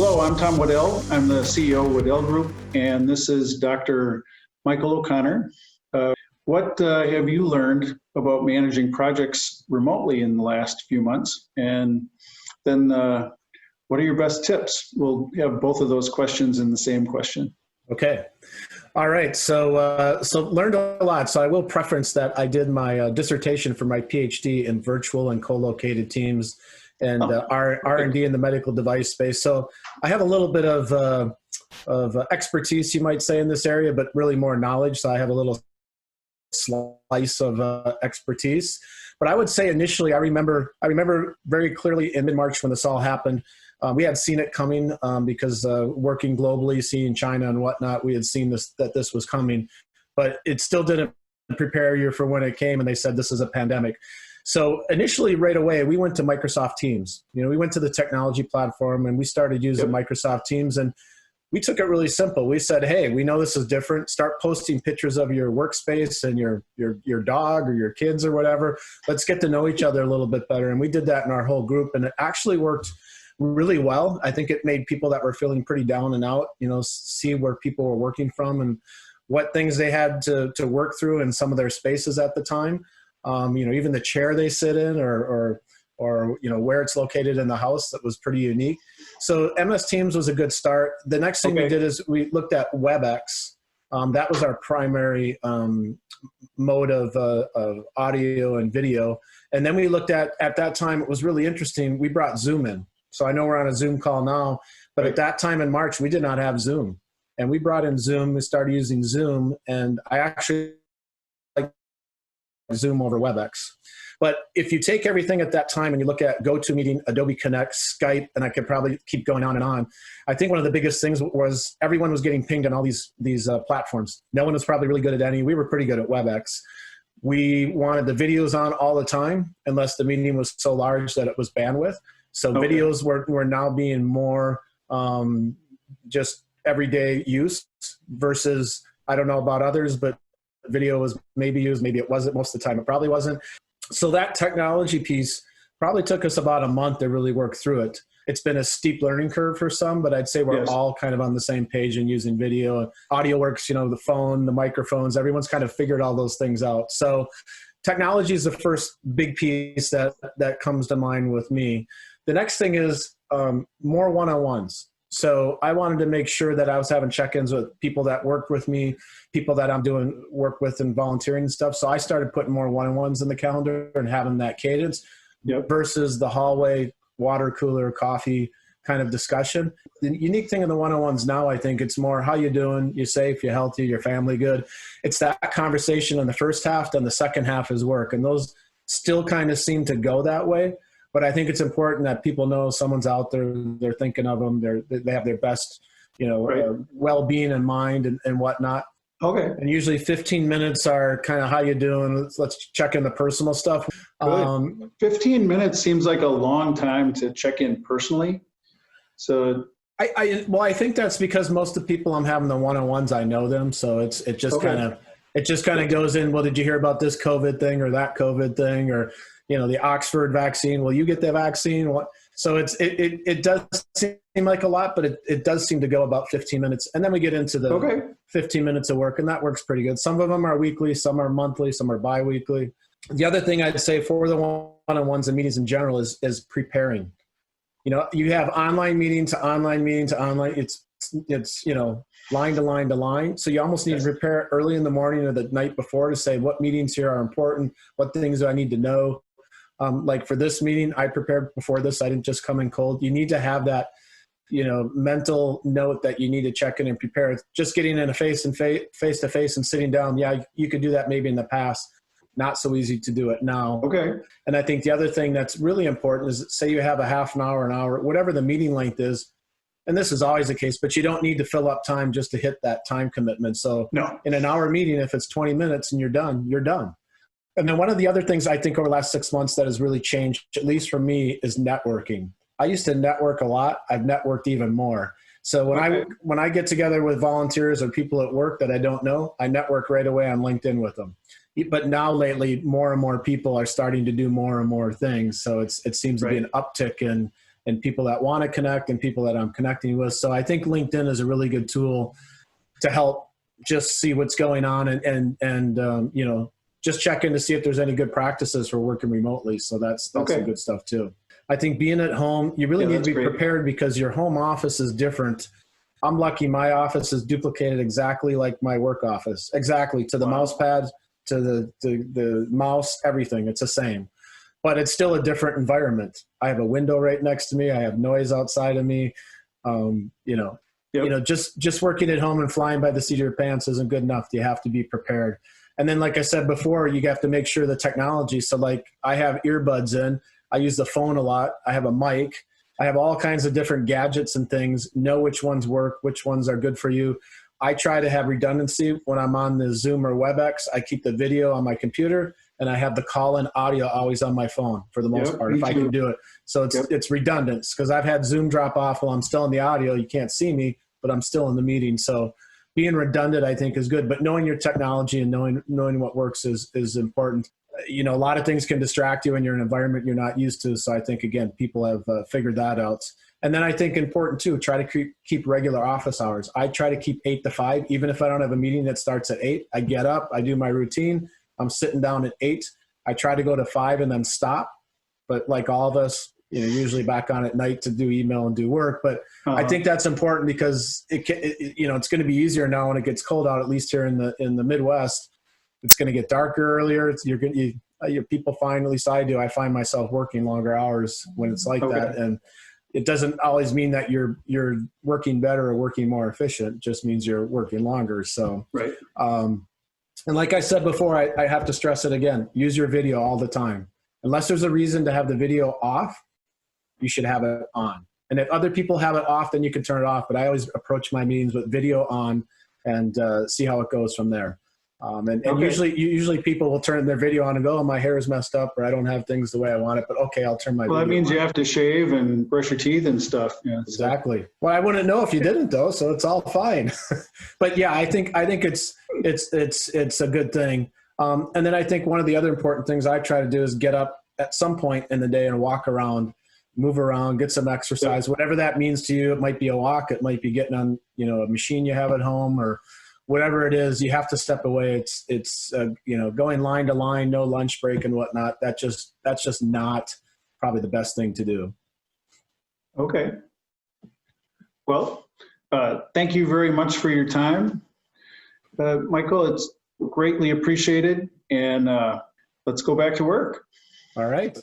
Hello, I'm Tom Waddell. I'm the CEO of Waddell Group, and this is Dr. Michael O'Connor. What have you learned about managing projects remotely in the last few months? And then what are your best tips? We'll have both of those questions in the same question. Okay. All right. So learned a lot. So I will preference that I did my dissertation for my PhD in virtual and co-located teams and R&D in the medical device space. So I have a little bit of expertise, you might say, in this area, but really more knowledge. So I have a little slice of expertise. But I would say initially, I remember very clearly in mid-March when this all happened. We had seen it coming because working globally, seeing China and whatnot, we had seen that this was coming, but it still didn't prepare you for when it came, and they said this is a pandemic. So initially, right away, we went to Microsoft Teams. We went to the technology platform and we started using Microsoft Teams, and we took it really simple. We said, hey, we know this is different. Start posting pictures of your workspace and your dog or your kids or whatever. Let's get to know each other a little bit better. And we did that in our whole group, and it actually worked really well. I think it made people that were feeling pretty down and out, see where people were working from and what things they had to work through in some of their spaces at the time. Even the chair they sit in or where it's located in the house, that was pretty unique. So MS Teams was a good start. The next thing we did is we looked at Webex. That was our primary mode of audio and video. And then we looked at that time, it was really interesting. We brought Zoom in. So I know we're on a Zoom call now, but at that time in March, we did not have Zoom. And we brought in Zoom, we started using Zoom, and I actually like Zoom over Webex. But if you take everything at that time and you look at GoToMeeting, Adobe Connect, Skype, and I could probably keep going on and on, I think one of the biggest things was everyone was getting pinged on all these platforms. No one was probably really good at any. We were pretty good at Webex. We wanted the videos on all the time, unless the meeting was so large that it was bandwidth. So videos were now being more just everyday use versus, I don't know about others, but video was maybe used, maybe it wasn't. Most of the time it probably wasn't. So that technology piece probably took us about a month to really work through it. It's been a steep learning curve for some, but I'd say we're all kind of on the same page and using video. Audio works, the phone, the microphones, everyone's kind of figured all those things out. So technology is the first big piece that comes to mind with me. The next thing is more one-on-ones. So I wanted to make sure that I was having check-ins with people that worked with me, people that I'm doing work with and volunteering and stuff. So I started putting more one-on-ones in the calendar and having that cadence versus the hallway, water cooler, coffee kind of discussion. The unique thing in the one-on-ones now, I think it's more how you doing, you safe, you healthy, your family good. It's that conversation in the first half, then the second half is work. And those still kind of seem to go that way. But I think it's important that people know someone's out there, they're thinking of them, they have their best, well-being in mind and whatnot. Okay. And usually 15 minutes are kind of how you doing. Let's check in the personal stuff. 15 minutes seems like a long time to check in personally. So I think that's because most of the people I'm having the one-on-ones, I know them. So it just kind of goes in. Well, did you hear about this COVID thing or that COVID thing or the Oxford vaccine? Will you get the vaccine? So it does seem like a lot, but it does seem to go about 15 minutes. And then we get into the 15 minutes of work, and that works pretty good. Some of them are weekly, some are monthly, some are bi-weekly. The other thing I'd say for the one-on-ones and meetings in general is preparing. You have online meeting to online meeting to online. It's line to line to line. So you almost need to prepare early in the morning or the night before to say what meetings here are important, what things do I need to know. Like for this meeting, I prepared before this. I didn't just come in cold. You need to have that, mental note that you need to check in and prepare. Just getting in a face to face and sitting down. Yeah, you could do that maybe in the past. Not so easy to do it now. Okay. And I think the other thing that's really important is say you have a half an hour, whatever the meeting length is. And this is always the case, but you don't need to fill up time just to hit that time commitment. So in an hour meeting, if it's 20 minutes and you're done, you're done. And then one of the other things I think over the last 6 months that has really changed, at least for me, is networking. I used to network a lot. I've networked even more. So when I get together with volunteers or people at work that I don't know, I network right away on LinkedIn with them. But now lately, more and more people are starting to do more and more things. So it seems to be an uptick and people that want to connect and people that I'm connecting with. So I think LinkedIn is a really good tool to help just see what's going on and you know, just check in to see if there's any good practices for working remotely. So that's some good stuff too. I think being at home, you really need to be prepared because your home office is different. I'm lucky my office is duplicated exactly like my work office, exactly to the mouse pad, to the mouse, everything. It's the same, but it's still a different environment. I have a window right next to me. I have noise outside of me. Just working at home and flying by the seat of your pants isn't good enough. You have to be prepared. And then, like I said before, you have to make sure the technology. So like I have earbuds in, I use the phone a lot. I have a mic. I have all kinds of different gadgets and things, know which ones work, which ones are good for you. I try to have redundancy when I'm on the Zoom or Webex. I keep the video on my computer and I have the call-in audio always on my phone for the most part, if I can do it. So it's redundant because I've had Zoom drop off while I'm still in the audio. You can't see me, but I'm still in the meeting. So being redundant, I think, is good, but knowing your technology and knowing what works is important. You know, a lot of things can distract you and you're in an environment you're not used to. So I think, again, people have figured that out. And then I think important too, try to keep regular office hours. I try to keep 8 to 5, even if I don't have a meeting that starts at 8, I get up, I do my routine. I'm sitting down at 8. I try to go to 5 and then stop. But like all of us, you know, usually back on at night to do email and do work. But I think that's important because it's going to be easier now when it gets cold out, at least here in the Midwest. It's going to get darker earlier. People find, at least I do, I find myself working longer hours when it's like that. And it doesn't always mean that you're working better or working more efficient. It just means you're working longer. So, and like I said before, I have to stress it again, use your video all the time. Unless there's a reason to have the video off, you should have it on. And if other people have it off, then you can turn it off. But I always approach my meetings with video on and see how it goes from there. Usually people will turn their video on and go, oh, my hair is messed up or I don't have things the way I want it, but okay, I'll turn my video on. Well, that means you have to shave and brush your teeth and stuff. Yeah, exactly. Well, I wouldn't know if you didn't though, so it's all fine. But yeah, I think it's a good thing. And then I think one of the other important things I try to do is get up at some point in the day and walk around, move around, get some exercise, whatever that means to you. It might be a walk. It might be getting on, a machine you have at home or whatever it is. You have to step away. It's going line to line, no lunch break and whatnot. That's just not probably the best thing to do. Okay. Well, thank you very much for your time. Michael, it's greatly appreciated, and let's go back to work. All right.